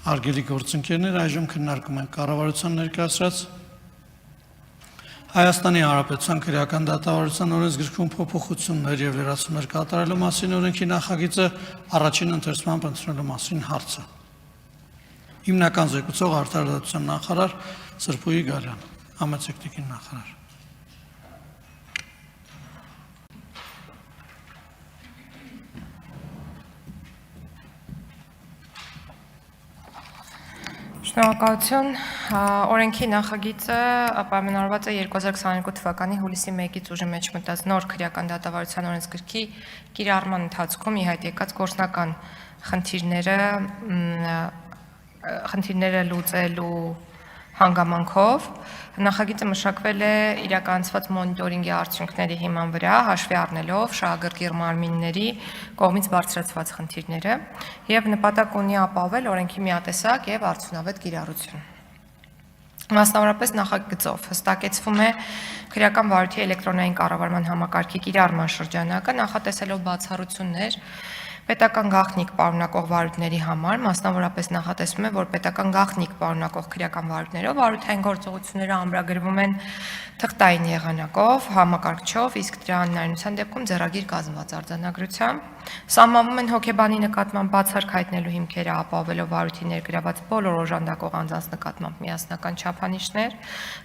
Արգելի գործընկերներ, այժմ քննարկում ենք կառավարության ներկայացրած Հայաստանի Հանրապետության քրեական դատավարության օրենսգրքում փոփոխություններ եւ լրացումներ կատարելու մասին օրենքի նախագիծը առաջին ընթերցմամբ ընդունելու մասին հարցը։ Հիմնական զեկուցող արտարադատության նախարար Սրբուհի Գալյան, համեցեք տիկին նախարար։ Շնորհակալություն, օրենքի նախագիծը պայմանավորված է 2022 թվականի հուլիսի 1-ից ուժի մեջ մտած նոր քրեական դատավարության օրենսգրքի կիրառման ընթացքում ի հայտ եկած գործնական խնդիրները լուծելու հանգամանքով նախագիծը մշակվել է իրականացված մոնիտորինգի արդյունքների հիման վրա, հաշվի առնելով շահագրգիռ մարմինների կողմից բարձրացված խնդիրները եւ նպատակ ունի ապահովել օրենքի միատեսակ եւ արդյունավետ կիրառություն։ Մասնավորապես նախագծով հստակեցվում է քրեական վարույթի էլեկտրոնային կառավարման համակարգի կիրառման շրջանակը, նախատեսելով բացառություններ պետական գաղտնիք պարունակող վարույթների համար, մասնավորապես նախատեսվում է, որ պետական գաղտնիք պարունակող քրեական վարույթներով վարույթային գործողությունները ամրագրվում են թղթային եղանակով, համակարգչով, իսկ դրա անհնարինության դեպքում ձեռագիր կազմված արձանագրությամբ, սահմանվում են հոգեբանի նկատմամբ բացառք հայտնելու հիմքերը ապահովելով վարույթի ներգրաված բոլոր օժանդակող անձանց նկատմամբ միասնական չափանիշներ,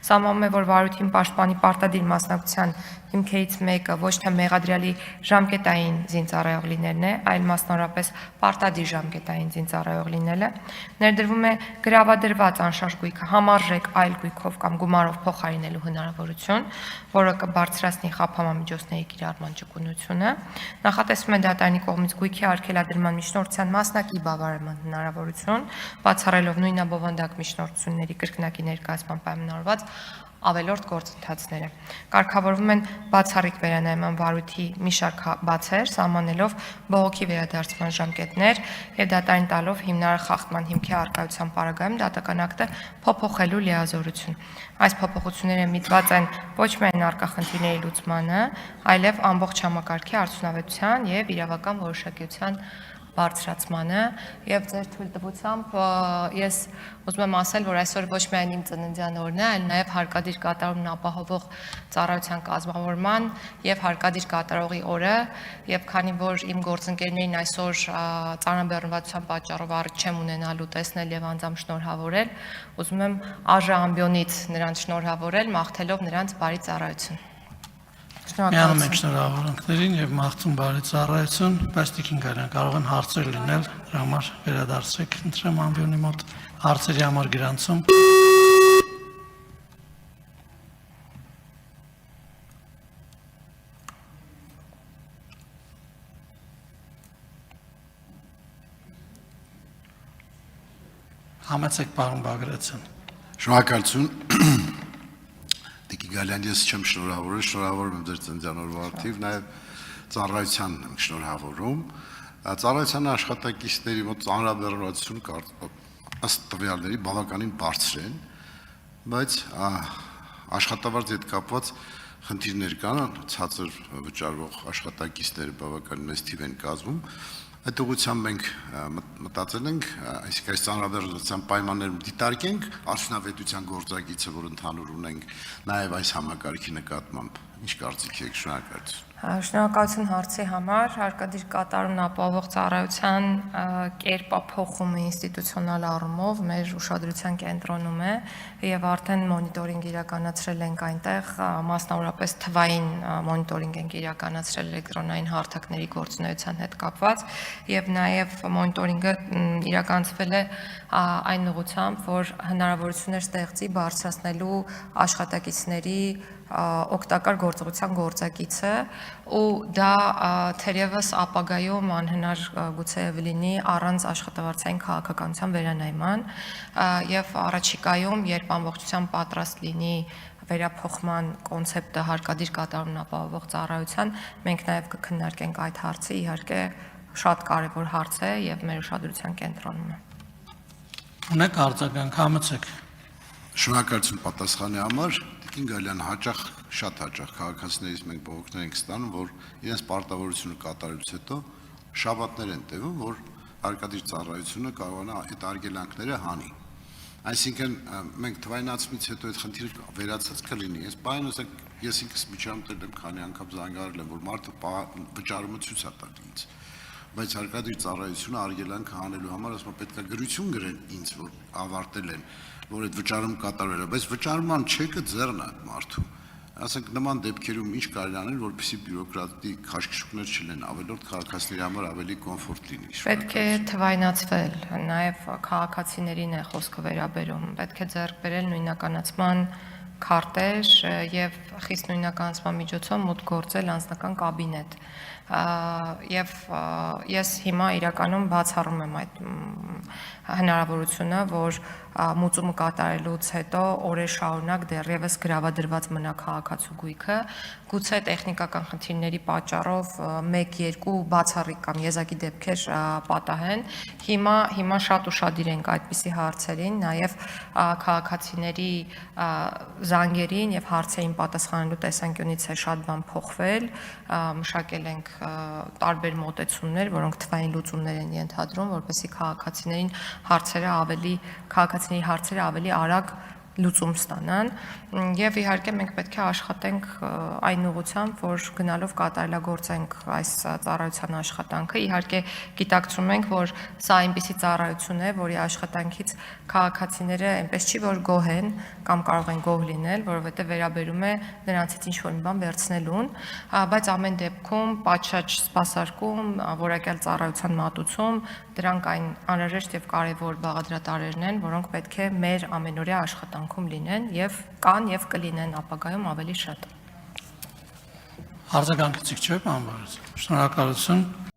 սահմանվում է, որ վարույթին պաշտպանի պարտադիր մասնակցության հիմքերից մեկը ոչ թե մեղադրյալի ժամկետային զինծառայող լինելն է, այլ մասնավորապես պարտադիր ժամկետային զինծառայող լինելը, ներդրվում է գրավադրված անշարժ գույքը համարժեք այլ գույքով կամ գումարով փոխարինելու հնարավորություն, որը կբարձրացնի խափամամիջոցների կիրառման ճկունությունը, նախատեսվում է դատարանի կողմից գույքի արգելադրման միջնորդության մասնակի բավարարման հնարավորություն, բացառելով նույնաբովանդակ միջնորդությունների կրկնակի ներկայացման պայմանավորված ավելորդ գործընթացները։ Կարգավորվում են բացառիկ վերանայման վարույթի մի շարք բացեր, սահմանելով բողոքի վերադարձման ժամկետներ եւ դատարան տալով հիմնարար խախտման հիմքի առկայության պարագայում դատական ակտը փոփոխելու լիազորություն։ Այս փոփոխությունները միտված են ոչ միայն առկա խնդիրների լուծմանը, այլև ամբողջ համակարգի արդյունավետության եւ իրավական որոշակիության բարձրացմանը եւ ձեր թույլտվությամբ ես ուզում եմ ասել, որ այսօր ոչ միայն իմ ծննդյան օրն է, այլ նաեւ հարկադիր կատարումն ապահովող ծառայության կազմավորման եւ հարկադիր կատարողի օրը եւ քանի որ իմ գործընկերներին այսօր ծանրաբեռնվածության պատճառով առիթ չեմ ունենալու տեսնել եւ անձամբ շնորհավորել, ուզում եմ ԱԺ ամբիոնից նրանց շնորհավորել, մաղթելով նրանց բարի ծառայություն։ Միանում ենք շնորհավորանքներին եւ մաղթում բարի ծառայություն, բայց տիկին Գալյան կարող են հարցեր լինել, դրա համար վերադարձեք ընտրեմ ամբիոնի մոտ հարցերի համար գրանցում։ Համեցեք պարոն Բագրատյան։ Շնորհակալություն։ Տիկին Գալյան, ես չեմ շնորհավորել, շնորհավորում եմ ձեր ծննդյան օրվա արդիվ, նաև ծառայության եմ շնորհավորում։ Ծառայության աշխատակիցների մոտ ծանրաբեռնվածություն ըստ տվյալների բավականին բարձր են, բայց աշխատավարձի հետ կապված խնդիրներ կան, ցածր վճարվող աշխատակիցները բավականին մեծ թիվ են կազմում։ Այդ ուղղությամբ մենք մտածել ենք, այսինքն այս ծանրաբեռնվածության պայմաններում դիտարկենք արդյունավետության գործակիցը, որ ընդհանուր ունենք, նաև այս համակարգի նկատմամբ։ Ինչ կարծիք եք, շնորհակալություն։ Շնորհակալություն հարցի համար, հարկադիր կատարումն ապահովող ծառայության կերպափոխումը ինստիտուցիոնալ առումով մեր ուշադրության կենտրոնում է եւ արդեն մոնիտորինգ իրականացրել ենք այնտեղ, մասնավորապես թվային մոնիտորինգ ենք իրականացրել էլեկտրոնային հարթակների գործունեության հետ կապված եւ նաեւ մոնիտորինգը իրականացվել է այն ուղղությամբ, որ հնարավորություններ ստեղծի բարձրացնելու աշխատակիցների օգտակար գործողության գործակիցը ու դա թերևս ապագայում անհնար գուցեև լինի առանց աշխատավարձային քաղաքականության վերանայման եւ առաջիկայում երբ ամբողջությամբ պատրաստ լինի վերափոխման կոնցեպտը հարկադիր կատարումն ապահովող ծառայության մենք նաեւ կքննարկենք այդ հարցը իհարկե շատ կարեւոր հարց է եւ մեր ուշադրության կենտրոնում է Ունեք արձագանք, համեցեք Շնորհակալություն պատասխանի համար Տիկին Գալյան շատ հաճախ քաղաքացիներից մենք բողոքներ ենք ստանում, որ իրենց պարտավորությունը կատարելուց հետո շաբաթներ են տևում, որ արկադիր ծառայությունը կարողանա այդ արգելանքները հանի։ Այսինքն մենք թվայնացումից հետո այդ խնդիրը վերացած կլինի։ Այս բանը ասենք ես ինքս միջամտել եմ, քանի անգամ զանգահարել եմ, որ մարդը վճարումը ցույց է տալի ինձ։ Բայց արկադիր ծառայությունը արգելանքը հանելու համար ասում պետք է գրություն գրեն ինձ, որ ավարտել են, որ այդ վճարում կատարվել է, բայց վճարման չեկը ձեռն է մարդու։ Ասենք նման դեպքերում ինչ կարելի անել, որպեսզի բյուրոկրատիկ քաշքշուկներ չլինեն, ավելորդ քաղաքացիների համար ավելի կոմֆորտ լինի։ Պետք է թվայնացվել, նաև քաղաքացիներին է խոսքը վերաբերում, պետք է ձեռք բերել նույնականացման քարտեր եւ խիստ նույնականացման միջոցով մուտք գործել անձնական կաբինետ։ Եվ ես հիմա իրականում բացառում եմ այդ հնարավորությունը, որ մուծումը կատարելուց հետո օրեր շարունակ դեռևս գրավադրված մնա քաղաքացու գույքը, գուցե տեխնիկական խնդիրների պատճառով 1-2 բացառիկ կամ եզակի դեպքեր պատահեն։ Հիմա շատ ուշադիր ենք այդպիսի հարցերին, նաև քաղաքացիների զանգերին եւ հարցերին պատասխանելու տեսանկյունից է շատ բան փոխվել, մշակել ենք տարբեր մոտեցումներ, որոնք թվային լուծումներ են ենթադրում, որպեսզի քաղաքացիների հարցերը ավելի արագ լուծում ստանան եւ իհարկե մենք պետք է աշխատենք այն ուղղությամբ, որ գնալով կատարելագործենք այս ծառայության աշխատանքը։ Իհարկե գիտակցում ենք, որ սա այնպիսի ծառայություն է, որի աշխատանքից քաղաքացիները այնպես չի, որ գոհ են կամ կարող են գոհ լինել, որովհետեւ վերաբերում է նրանցից ինչ-որ մի բան վերցնելուն, բայց ամեն դեպքում պատշաճ սպասարկում, որակյալ ծառայության մատուցում, դրանք այն անհրաժեշտ եւ կարեւոր բաղադրատարերն են, որոնք պետք է մեր ամենօրյա աշխատանքում լինեն եւ կան եւ կլինեն ապագայում ավելի շատ։ Արձագանքեցիք չէ՞, պարոն Բարոյցյան։ Շնորհակալություն։